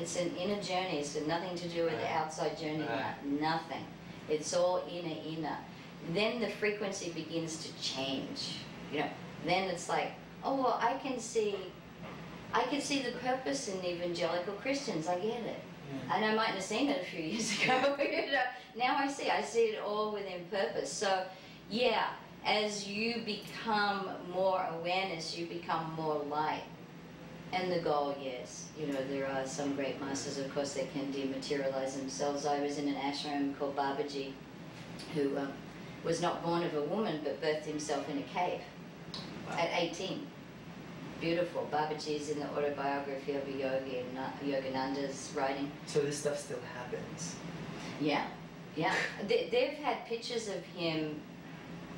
It's an inner journey. It's got nothing to do with the outside journey. Nothing. It's all inner. Then the frequency begins to change. You know, then it's like, oh well, I can see the purpose in evangelical Christians. I get it. And I mightn't have seen it a few years ago. You know, now I see it all within purpose. So yeah, as you become more awareness, you become more light. And the goal, yes, you know, there are some great masters, of course, that can dematerialize themselves. I was in an ashram called Babaji, who was not born of a woman, but birthed himself in a cave at 18. Beautiful. Babaji's in the autobiography of a yogi, and Yogananda's writing. So this stuff still happens? Yeah, yeah. They've had pictures of him.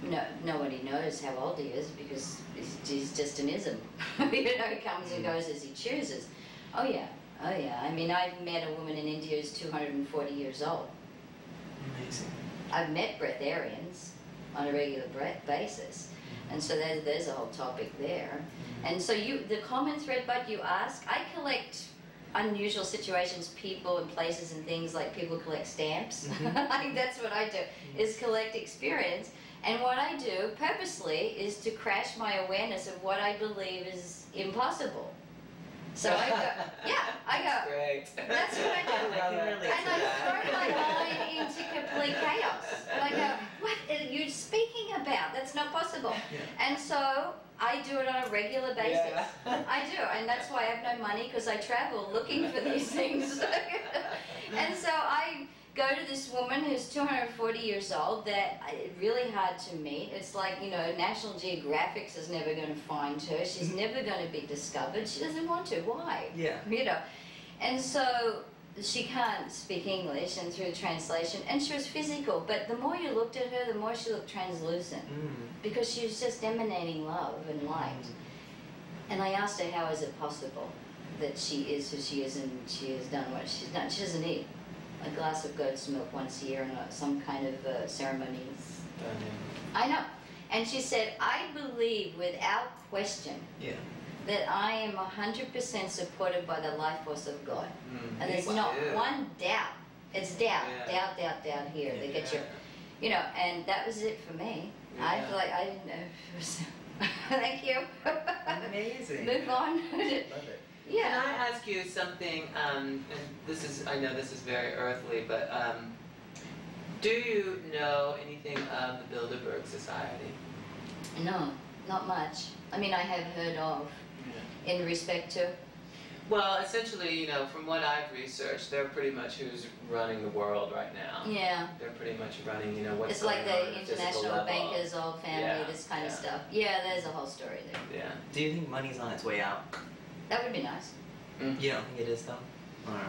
No, nobody knows how old he is because he's just an ism. You know, he comes and goes as he chooses. Oh yeah, oh yeah. I mean, I've met a woman in India who's 240 years old. Amazing. I've met breatharians on a regular basis. And so there's a whole topic there. And so the common thread, but you ask, I collect unusual situations, people and places and things, like people collect stamps. Like that's what I do, is collect experience. And what I do purposely is to crash my awareness of what I believe is impossible. So I go, yeah, I go, great. That's what I do. And I throw my mind into complete chaos. And I go, what are you speaking about? That's not possible. And so I do it on a regular basis. I do. And that's why I have no money, because I travel looking for these things. And so I go to this woman who's 240 years old that really hard to meet. It's like, you know, National Geographic is never going to find her. She's never going to be discovered. She doesn't want to. Why? Yeah. You know. And so she can't speak English, and through translation, and she was physical, but the more you looked at her, the more she looked translucent, because she was just emanating love and light. And I asked her, how is it possible that she is who she is and she has done what she's done? She doesn't eat a glass of goat's milk once a year and some kind of ceremonies. I know. And she said, I believe without question that I am 100% supported by the life force of God. And there's not one doubt. It's doubt, doubt here. They get your, you know, and that was it for me. I feel like I didn't know if it was, thank you. Amazing. Move on. Love it. Yeah. Can I ask you something, and this is, I know this is very earthly, but do you know anything of the Bilderberg Society? No, not much. I mean, I have heard of, in respect to? Well, essentially, you know, from what I've researched, they're pretty much who's running the world right now. Yeah. They're pretty much running, you know, what's going on. It's like the international bankers, old family, this kind of stuff. Yeah, there's a whole story there. Yeah. Do you think money's on its way out? That would be nice. You don't think it is, though? Or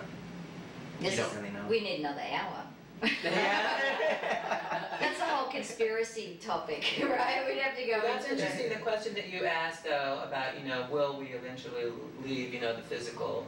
you don't really know? We need another hour. That's a whole conspiracy topic, right? We'd have to go. That's interesting. The question that you asked, though, about, you know, will we eventually leave, you know, the physical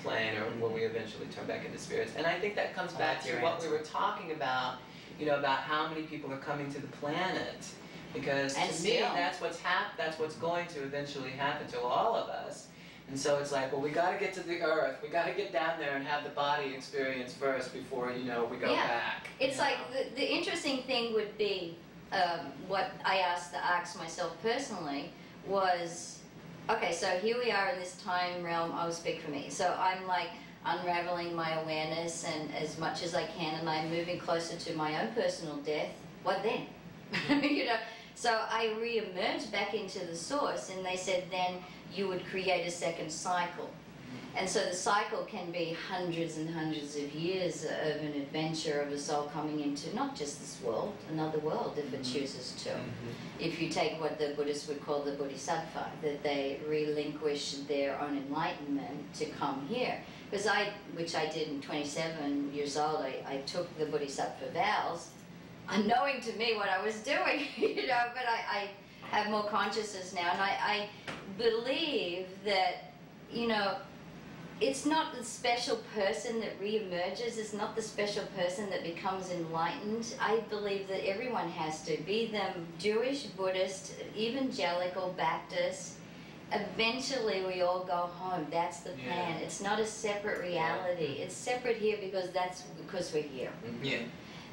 plane, or will we eventually turn back into spirits? And I think that comes back to what we were talking about, you know, about how many people are coming to the planet, because to me, that's what's going to eventually happen to all of us. And so it's like, well, we got to get to the earth. We got to get down there and have the body experience first before, you know, we go back. It's like the interesting thing would be what I asked myself personally was, okay, so here we are in this time realm. I'll speak for me. So I'm like unraveling my awareness, and as much as I can, and I'm moving closer to my own personal death. What then? You know. So I re-emerged back into the source, and they said then you would create a second cycle. And so the cycle can be hundreds and hundreds of years of an adventure of a soul coming into not just this world, another world if it chooses to. If you take what the Buddhists would call the bodhisattva, that they relinquish their own enlightenment to come here. Because which I did in 27 years old, I took the bodhisattva vows, unknowing to me what I was doing, you know, but I have more consciousness now, and I believe that, you know, it's not the special person that re-emerges, it's not the special person that becomes enlightened. I believe that everyone has to, be them Jewish, Buddhist, evangelical, Baptist, eventually we all go home. That's the plan. Yeah. It's not a separate reality. It's separate here because we're here. Yeah.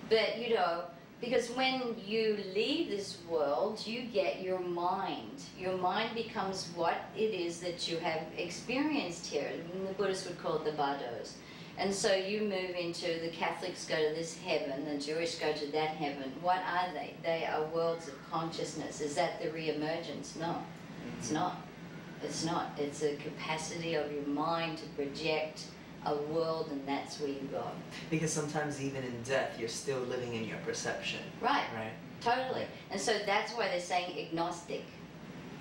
But you know, because when you leave this world, you get your mind. Your mind becomes what it is that you have experienced here. And the Buddhists would call it the bardos. And so you move into, the Catholics go to this heaven, the Jewish go to that heaven. What are they? They are worlds of consciousness. Is that the re-emergence? No, it's not. It's not. It's a capacity of your mind to project a world, and that's where you go. Because sometimes even in death, you're still living in your perception. Right. Right. Totally. And so that's why they're saying agnostic.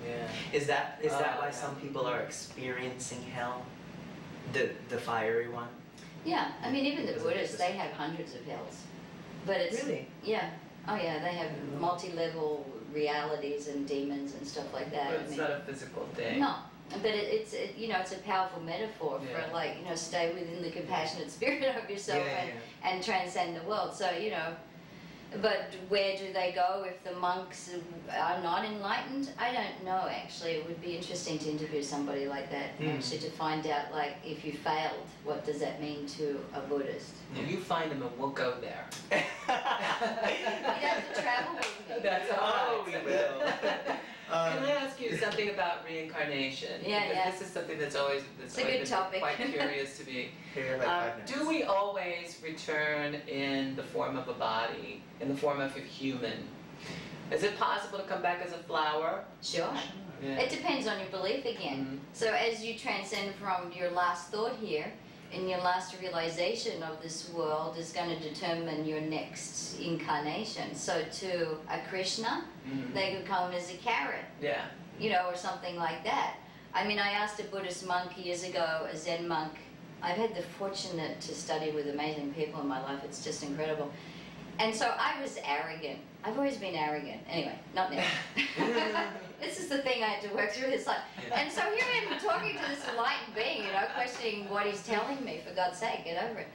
Yeah. Is that why some people are experiencing hell? The fiery one? Yeah. I mean, even the Buddhists, they have hundreds of hells. But it's... Really? Yeah. Oh yeah, they have multi-level realities and demons and stuff like that. But it's not a physical thing. No. But it's you know, it's a powerful metaphor for, like, you know, stay within the compassionate spirit of yourself and transcend the world. So, you know, but where do they go if the monks are not enlightened? I don't know, actually. It would be interesting to interview somebody like that, actually, to find out, like, if you failed, what does that mean to a Buddhist? Well, you find them and we'll go there. You'd have to travel with me. That's all right. We will. Can I ask you something about reincarnation? Yeah, because this is something that's always topic. Quite curious to me. Here, like 5 minutes. Do we always return in the form of a body, in the form of a human? Is it possible to come back as a flower? Sure. Yeah. It depends on your belief again. So as you transcend from your last thought here, and your last realization of this world is going to determine your next incarnation. So to a Krishna, they could come as a carrot, you know, or something like that. I mean, I asked a Buddhist monk years ago, a Zen monk. I've had the fortunate to study with amazing people in my life. It's just incredible. And so I was arrogant. I've always been arrogant. Anyway, not now. This is the thing I had to work through this life. And so here I am talking to this enlightened being, you know, questioning what he's telling me. For God's sake, get over it.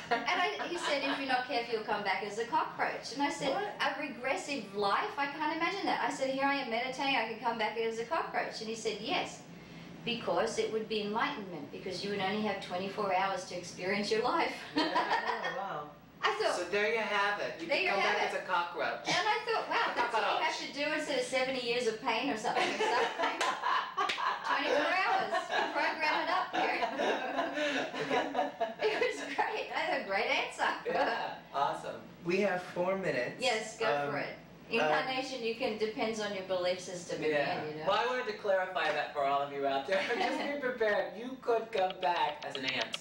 And he said, if you're not careful, you'll come back as a cockroach. And I said, a regressive life? I can't imagine that. I said, here I am meditating, I can come back as a cockroach. And he said, yes, because it would be enlightenment, because you would only have 24 hours to experience your life. Oh, wow. I thought, so there you have it. You can come back as a cockroach. And I thought, wow, that's what you have to do instead of 70 years of pain or something. 24 hours. Program it up here. It was great. I had a great answer. Yeah, awesome. We have 4 minutes. Yes, go for it. Incarnation, depends on your belief system again, you know. Well, I wanted to clarify that for all of you out there. Just be prepared. You could come back as an ant.